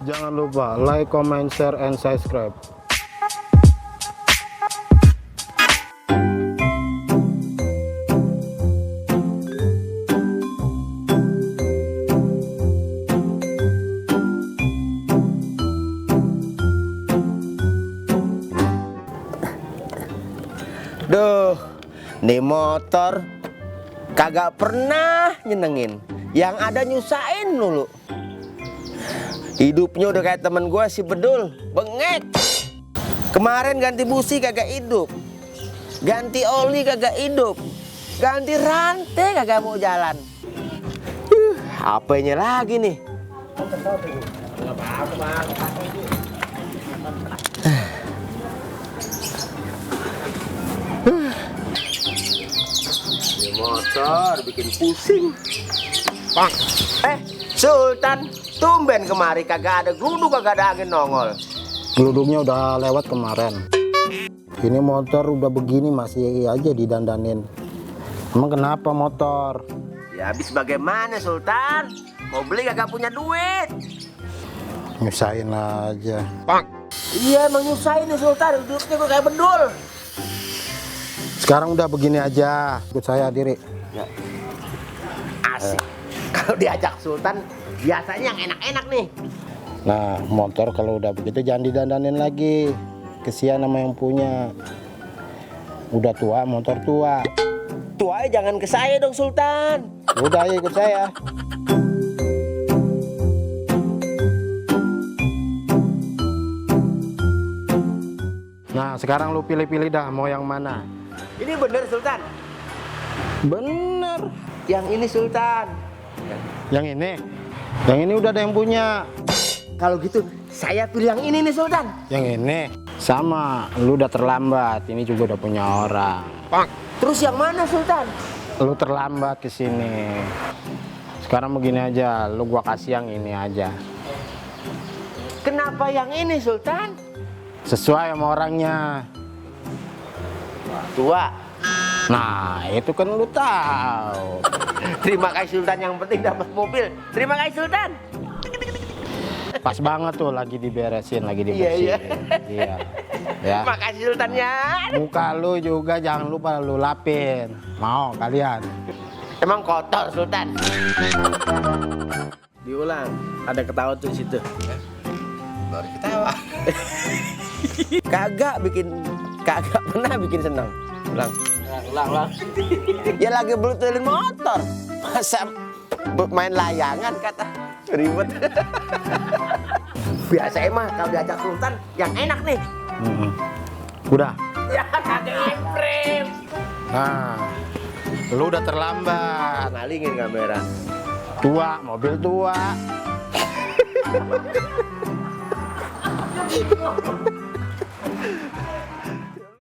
Jangan lupa like, comment, share, and subscribe. Duh, nih motor kagak pernah nyenengin, yang ada nyusahin dulu. Hidupnya udah kayak temen gue si Bedul, bengek. Kemarin ganti busi kagak hidup, ganti oli kagak hidup, ganti rantai kagak mau jalan. HP-nya lagi nih. Motor bikin pusing. Sultan, tumben kemari kagak ada geluduk, kagak ada angin nongol. Geluduknya udah lewat kemarin. Ini motor udah begini masih aja didandanin. Emang kenapa motor? Ya habis bagaimana Sultan? Mau beli kagak punya duit. Nyusahin aja. Iya emang nyusahin nih Sultan, hidupnya gue kayak Bedul. Sekarang udah begini aja, ikut saya diri. Ya. Asik. Kalau diajak Sultan biasanya yang enak-enak nih. Nah, motor kalau udah begitu jangan didandanin lagi. Kesian sama yang punya. Udah tua, motor tua. Tuanya jangan ke saya dong Sultan. Udah ayo ikut saya. Nah, sekarang lu pilih-pilih dah mau yang mana. Ini bener Sultan? Bener. Yang ini Sultan. Yang ini. Yang ini udah ada yang punya. Kalau gitu saya pilih yang ini nih Sultan. Yang ini. Sama, lu udah terlambat. Ini juga udah punya orang. Terus yang mana Sultan? Lu terlambat ke sini. Sekarang begini aja, lu gua kasih yang ini aja. Kenapa yang ini Sultan? Sesuai sama orangnya. Tua. Nah, itu kan lu tahu. Terima kasih Sultan, yang penting dapat mobil. Terima kasih Sultan. Pas banget tuh lagi diberesin, lagi dibersihin. Iya. Ya. Terima kasih Sultan ya. Muka lu juga jangan lupa lu lapin. Mau kalian? Emang kotor Sultan. Diulang. Ada ketawa tuh di situ. Baru ketawa. Kagak pernah bikin senang. Ulang. Ya lagi bluetooth motor. Masa main layangan kata ribet. Biasa emang kalau diajak Sultan yang enak nih. Udah. Ya kagak imprem. Nah, lu udah terlambat. Ngalingin kamera. Tua, mobil tua.